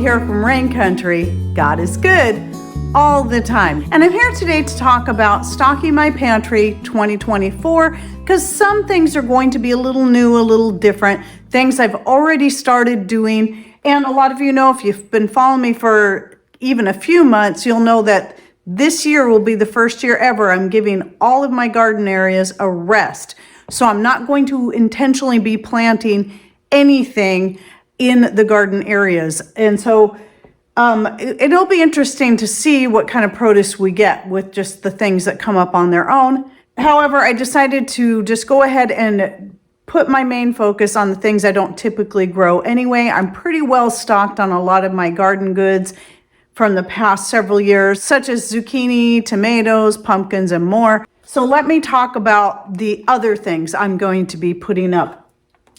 hear from Rain Country, God is good all the time. And I'm here today to talk about stocking my pantry 2024 because some things are going to be a little new, a little different, things I've already started doing. And a lot of you know, if you've been following me for even a few months, you'll know that this year will be the first year ever I'm giving all of my garden areas a rest. So I'm not going to intentionally be planting anything in the garden areas. And so it'll be interesting to see what kind of produce we get with just the things that come up on their own. However, I decided to just go ahead and put my main focus on the things I don't typically grow anyway. I'm pretty well stocked on a lot of my garden goods from the past several years, such as zucchini, tomatoes, pumpkins, and more. So let me talk about the other things I'm going to be putting up.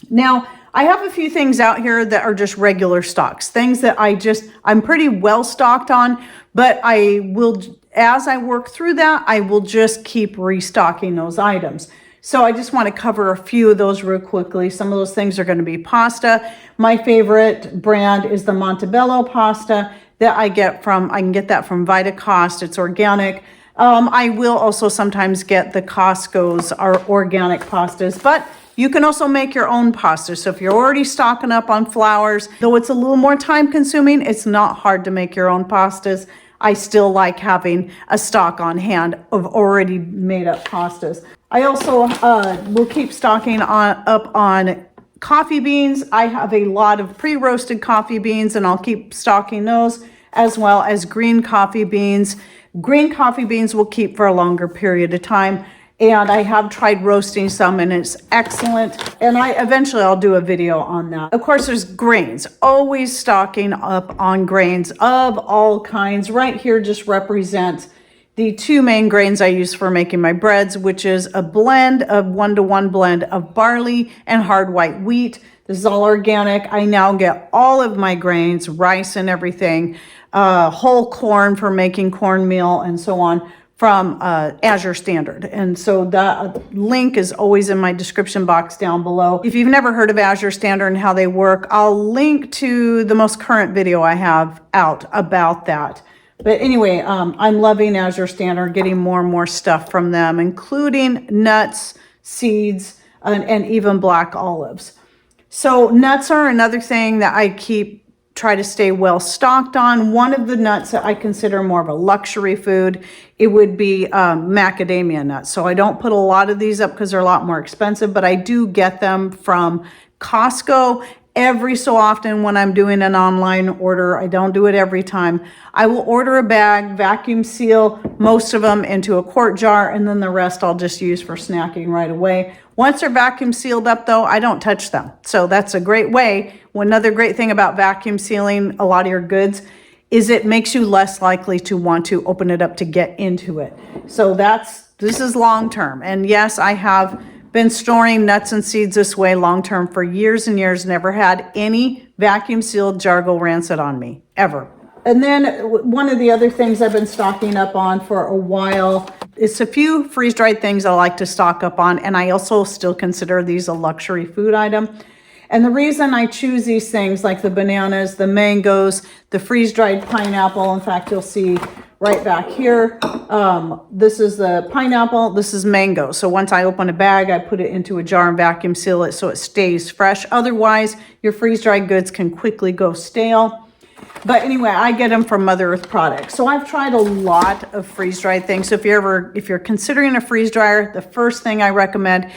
Now, I have a few things out here that are just regular stocks, things that I'm pretty well stocked on, but I will, as I work through that, I will just keep restocking those items. So I just want to cover a few of those real quickly. Some of those things are going to be pasta. My favorite brand is the Montebello pasta that I can get that from Vitacost. It's organic. I will also sometimes get the Costco's organic pastas, but you can also make your own pasta. So if you're already stocking up on flours, though it's a little more time consuming, it's not hard to make your own pastas. I still like having a stock on hand of already made up pastas. I also will keep stocking up on coffee beans. I have a lot of pre-roasted coffee beans and I'll keep stocking those, as well as green coffee beans. Green coffee beans will keep for a longer period of time. And I have tried roasting some and it's excellent. And eventually I'll do a video on that. Of course, there's grains, always stocking up on grains of all kinds. Right here just represents the two main grains I use for making my breads, which is a blend of 1-to-1 blend of barley and hard white wheat. This is all organic. I now get all of my grains, rice and everything, whole corn for making cornmeal and so on, from Azure Standard. And so that link is always in my description box down below. If you've never heard of Azure Standard and how they work, I'll link to the most current video I have out about that. But anyway, I'm loving Azure Standard, getting more and more stuff from them, including nuts, seeds, and even black olives. So nuts are another thing that I try to stay well stocked on. One of the nuts that I consider more of a luxury food, it would be macadamia nuts. So I don't put a lot of these up because they're a lot more expensive, but I do get them from Costco every so often when I'm doing an online order. I don't do it every time. I will order a bag, vacuum seal most of them into a quart jar, and then the rest I'll just use for snacking right away. Once they're vacuum sealed up though, I don't touch them. So that's a great way. Another great thing about vacuum sealing a lot of your goods is it makes you less likely to want to open it up to get into it. So this is long term. And yes, I have been storing nuts and seeds this way long term for years and years, never had any vacuum sealed jar go rancid on me, ever. And then one of the other things I've been stocking up on for a while, it's a few freeze-dried things I like to stock up on, and I also still consider these a luxury food item. And the reason I choose these things, like the bananas, the mangoes, the freeze-dried pineapple, in fact, you'll see right back here, this is the pineapple, this is mango. So once I open a bag, I put it into a jar and vacuum seal it so it stays fresh. Otherwise, your freeze-dried goods can quickly go stale. But anyway, I get them from Mother Earth products. So I've tried a lot of freeze-dried things. So if you're considering a freeze dryer, the first thing I recommend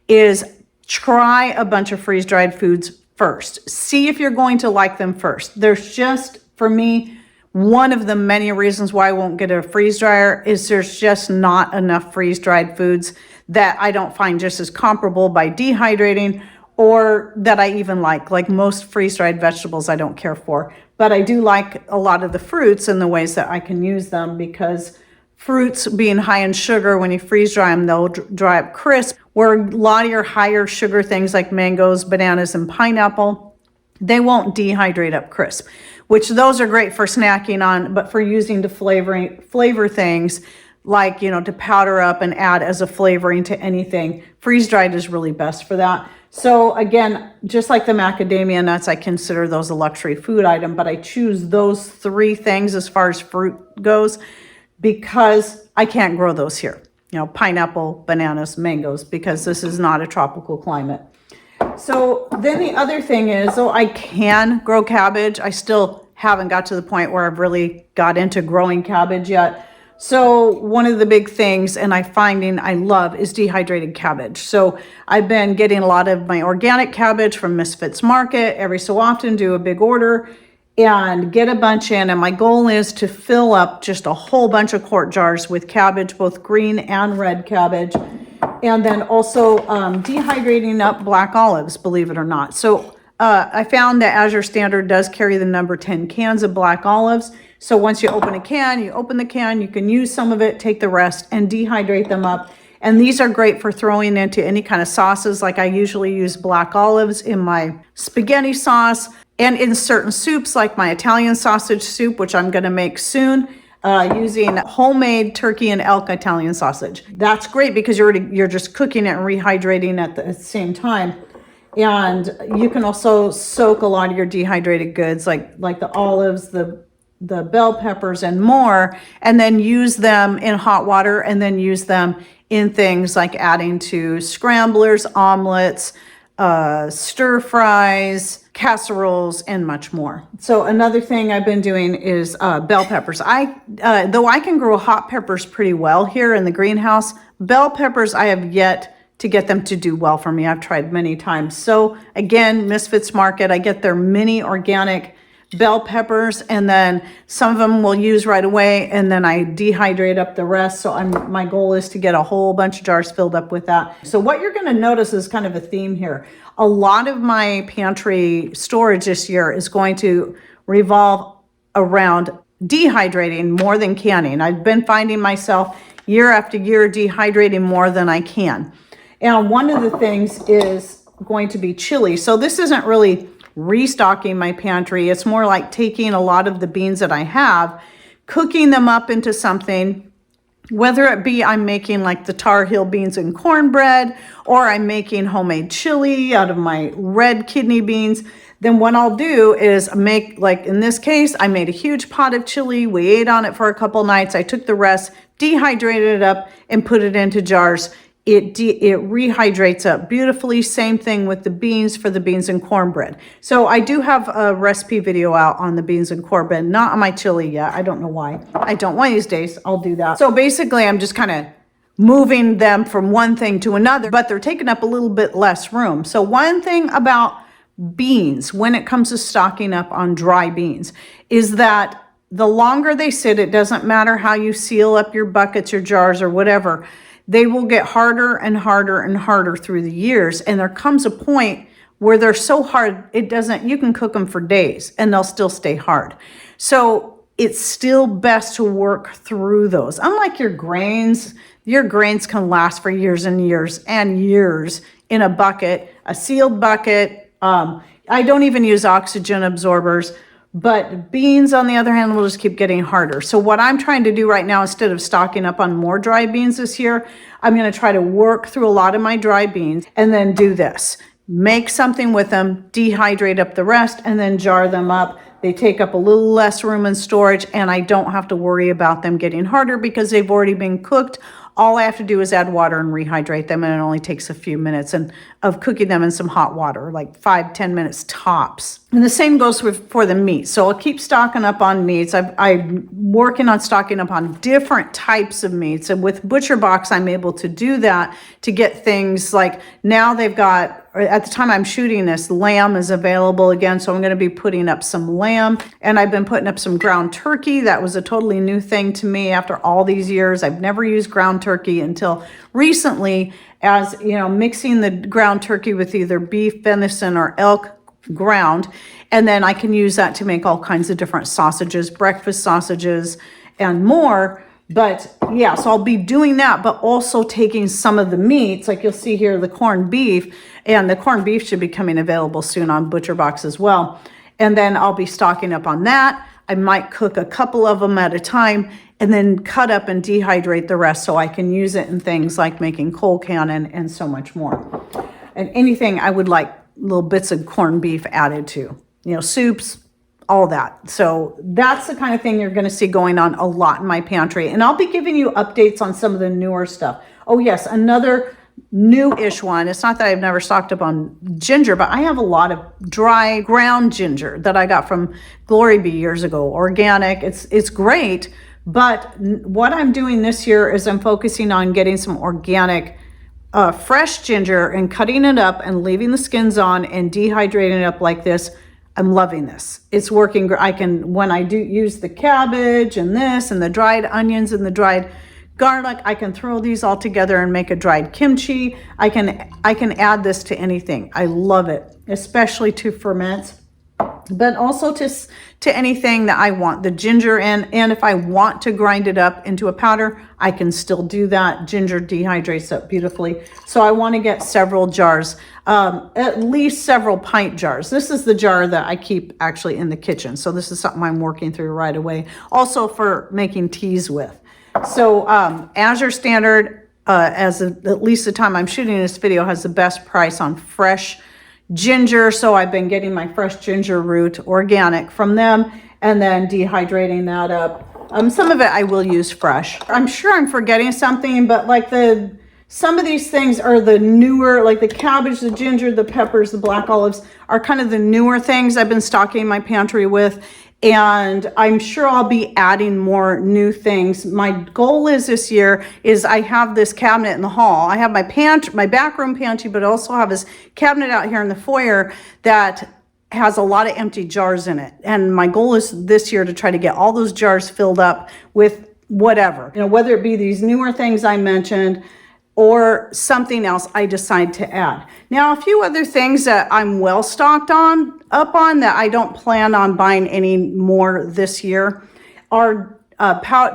is try a bunch of freeze-dried foods first. See if you're going to like them first. There's just, for me, one of the many reasons why I won't get a freeze dryer is there's just not enough freeze-dried foods that I don't find just as comparable by dehydrating, or that I even like most freeze-dried vegetables I don't care for. But I do like a lot of the fruits and the ways that I can use them, because fruits being high in sugar, when you freeze dry them, they'll dry up crisp, where a lot of your higher sugar things like mangoes, bananas, and pineapple, they won't dehydrate up crisp, which those are great for snacking on, but for using to flavor things, like, to powder up and add as a flavoring to anything. Freeze-dried is really best for that. So again, just like the macadamia nuts, I consider those a luxury food item, but I choose those 3 things as far as fruit goes because I can't grow those here. Pineapple, bananas, mangoes, because this is not a tropical climate. So then the other thing is, I can grow cabbage. I still haven't got to the point where I've really got into growing cabbage yet. So one of the big things, and I love, is dehydrated cabbage. So I've been getting a lot of my organic cabbage from Misfits Market. Every so often do a big order and get a bunch in. And my goal is to fill up just a whole bunch of quart jars with cabbage, both green and red cabbage. And then also dehydrating up black olives, believe it or not. So I found that Azure Standard does carry the number 10 cans of black olives. So once you open a can, you can use some of it, take the rest, and dehydrate them up. And these are great for throwing into any kind of sauces. Like I usually use black olives in my spaghetti sauce and in certain soups, like my Italian sausage soup, which I'm going to make soon, using homemade turkey and elk Italian sausage. That's great because you're just cooking it and rehydrating at the same time. And you can also soak a lot of your dehydrated goods, like the olives, the bell peppers and more, and then use them in hot water, and then use them in things like adding to scramblers, omelets, stir fries, casseroles, and much more. So another thing I've been doing is bell peppers. Though I can grow hot peppers pretty well here in the greenhouse, bell peppers I have yet to get them to do well for me. I've tried many times. So again, Misfits Market, I get their mini organic bell peppers, and then some of them we'll use right away, and then I dehydrate up the rest. So my goal is to get a whole bunch of jars filled up with that. So what you're going to notice is kind of a theme here. A lot of my pantry storage this year is going to revolve around dehydrating more than canning. I've been finding myself year after year dehydrating more than I can. And one of the things is going to be chili. So this isn't really restocking my pantry. It's more like taking a lot of the beans that I have, cooking them up into something, whether it be I'm making like the Tar Heel beans and cornbread, or I'm making homemade chili out of my red kidney beans. Then what I'll do is make, like in this case, I made a huge pot of chili. We ate on it for a couple nights. I took the rest, dehydrated it up, and put it into jars. It rehydrates up beautifully. Same thing with the beans for the beans and cornbread. So I do have a recipe video out on the beans and cornbread, not on my chili yet. I don't know why. I don't. One of these days I'll do that. So basically I'm just kind of moving them from one thing to another, but they're taking up a little bit less room. So one thing about beans, when it comes to stocking up on dry beans, is that the longer they sit, it doesn't matter how you seal up your buckets, your jars, or whatever, they will get harder and harder and harder through the years. And there comes a point where they're so hard, you can cook them for days and they'll still stay hard. So it's still best to work through those. Unlike your grains can last for years and years and years in a bucket, a sealed bucket. I don't even use oxygen absorbers. But beans, on the other hand, will just keep getting harder. So what I'm trying to do right now, instead of stocking up on more dry beans this year, I'm going to try to work through a lot of my dry beans and then do this. Make something with them, dehydrate up the rest, and then jar them up. They take up a little less room in storage, and I don't have to worry about them getting harder because they've already been cooked. All I have to do is add water and rehydrate them, and it only takes a few minutes of cooking them in some hot water, like 5-10 minutes tops. And the same goes for the meat. So I'll keep stocking up on meats. I'm working on stocking up on different types of meats. And with ButcherBox, I'm able to do that to get things like, now they've got, at the time I'm shooting this, lamb is available again. So I'm going to be putting up some lamb, and I've been putting up some ground turkey. That was a totally new thing to me after all these years. I've never used ground turkey until recently, as you know, mixing the ground turkey with either beef, venison, or elk ground, and then I can use that to make all kinds of different sausages, breakfast sausages, and more. But yeah, so I'll be doing that, but also taking some of the meats, like you'll see here, the corned beef, and the corned beef should be coming available soon on ButcherBox as well. And then I'll be stocking up on that. I might cook a couple of them at a time and then cut up and dehydrate the rest so I can use it in things like making cold cannon and so much more. And anything I would like little bits of corned beef added to, soups, all that. So that's the kind of thing you're going to see going on a lot in my pantry. And I'll be giving you updates on some of the newer stuff. Oh yes, another new-ish one. It's not that I've never stocked up on ginger, but I have a lot of dry ground ginger that I got from Glory Bee years ago. Organic. It's great. But what I'm doing this year is I'm focusing on getting some organic fresh ginger and cutting it up and leaving the skins on and dehydrating it up like this. I'm loving this. It's working. When I do use the cabbage and this and the dried onions and the dried garlic, I can throw these all together and make a dried kimchi. I can add this to anything. I love it, especially to ferments, but also to anything that I want the ginger in. And if I want to grind it up into a powder, I can still do that. Ginger dehydrates up beautifully. So I want to get several jars, at least several pint jars. This is the jar that I keep actually in the kitchen. So this is something I'm working through right away. Also for making teas with. So Azure Standard, at least the time I'm shooting this video, has the best price on fresh ginger. So I've been getting my fresh ginger root organic from them and then dehydrating that up. Some of it I will use fresh. I'm sure I'm forgetting something, but like some of these things are the newer, like the cabbage, the ginger, the peppers, the black olives are kind of the newer things I've been stocking my pantry with. And I'm sure I'll be adding more new things. My goal is this year is I have this cabinet in the hall. I have my back room pantry, but I also have this cabinet out here in the foyer that has a lot of empty jars in it. And my goal is this year to try to get all those jars filled up with whatever, whether it be these newer things I mentioned or something else I decide to add. Now, a few other things that I'm well stocked up on that I don't plan on buying any more this year are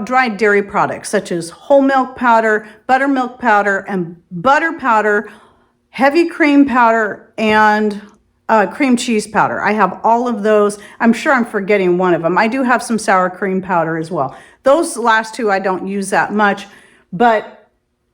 dried dairy products such as whole milk powder, buttermilk powder, and butter powder, heavy cream powder, and cream cheese powder. I have all of those. I'm sure I'm forgetting one of them. I do have some sour cream powder as well. Those last two I don't use that much, but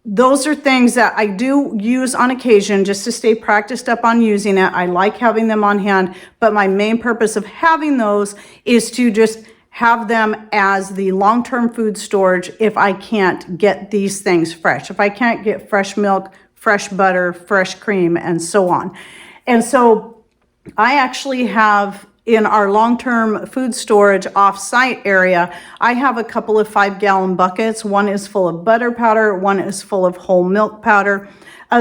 those are things that I do use on occasion just to stay practiced up on using it. I like having them on hand, but my main purpose of having those is to just have them as the long-term food storage if I can't get these things fresh. If I can't get fresh milk, fresh butter, fresh cream, and so on. And so I actually have in our long-term food storage off-site area, I have a couple of 5-gallon buckets. One is full of butter powder, one is full of whole milk powder.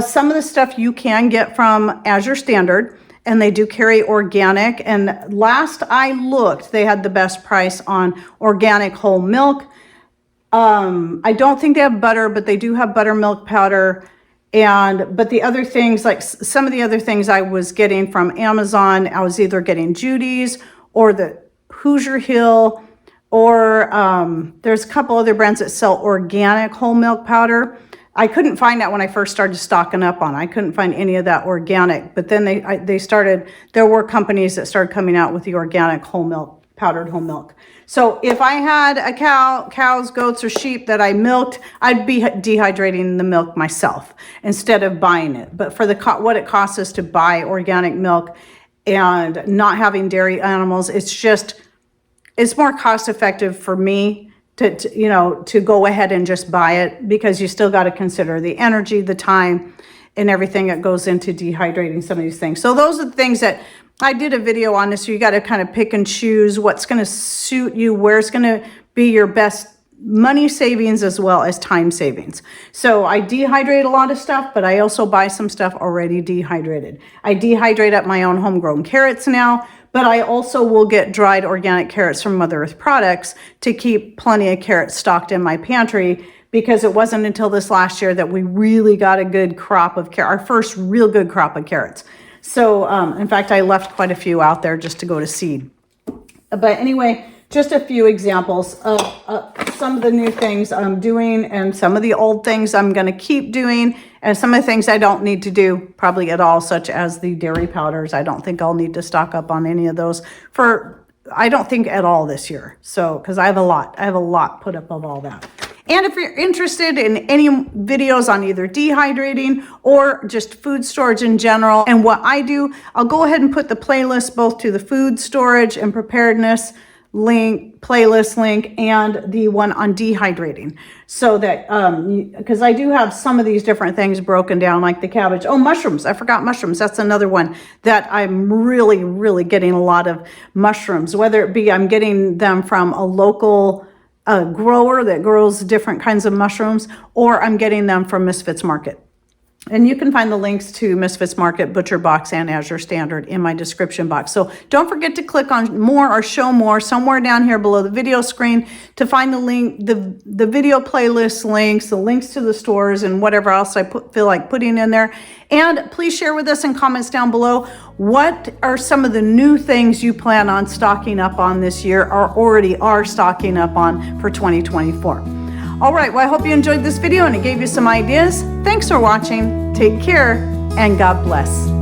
Some of the stuff you can get from Azure Standard, and they do carry organic. And last I looked, they had the best price on organic whole milk. I don't think they have butter, but they do have buttermilk powder. But the other things, like some of the other things I was getting from Amazon, I was either getting Judy's or the Hoosier Hill, or there's a couple other brands that sell organic whole milk powder. I couldn't find that when I first started stocking up on it. I couldn't find any of that organic, but then there were companies that started coming out with the organic whole milk, powdered whole milk. So if I had a cows, goats, or sheep that I milked, I'd be dehydrating the milk myself instead of buying it. But for what it costs us to buy organic milk and not having dairy animals, it's more cost effective for me to go ahead and just buy it, because you still got to consider the energy, the time, and everything that goes into dehydrating some of these things. So those are the things that I did a video on this, so you got to kind of pick and choose what's going to suit you, where's going to be your best money savings as well as time savings. So I dehydrate a lot of stuff, but I also buy some stuff already dehydrated. I dehydrate up my own homegrown carrots now, but I also will get dried organic carrots from Mother Earth Products to keep plenty of carrots stocked in my pantry, because it wasn't until this last year that we really got a good crop of carrots, our first real good crop of carrots. So, in fact, I left quite a few out there just to go to seed. But anyway, just a few examples of some of the new things I'm doing, and some of the old things I'm going to keep doing, and some of the things I don't need to do probably at all, such as the dairy powders. I don't think I'll need to stock up on any of those for I don't think at all this year. So, because I have a lot put up of all that. And if you're interested in any videos on either dehydrating or just food storage in general and what I do, I'll go ahead and put the playlist both to the food storage and preparedness playlist link and the one on dehydrating, so that because I do have some of these different things broken down, like the cabbage. Oh, mushrooms, I forgot mushrooms. That's another one that I'm really getting a lot of mushrooms, whether it be I'm getting them from a local grower that grows different kinds of mushrooms, or I'm getting them from Misfits Market. And you can find the links to Misfits Market, Butcher Box, and Azure Standard in my description box. So don't forget to click on more or show more somewhere down here below the video screen to find the link, the video playlist links, the links to the stores, and whatever else I feel like putting in there. And please share with us in comments down below, what are some of the new things you plan on stocking up on this year, or already are stocking up on for 2024. All right, well, I hope you enjoyed this video and it gave you some ideas. Thanks for watching. Take care and God bless.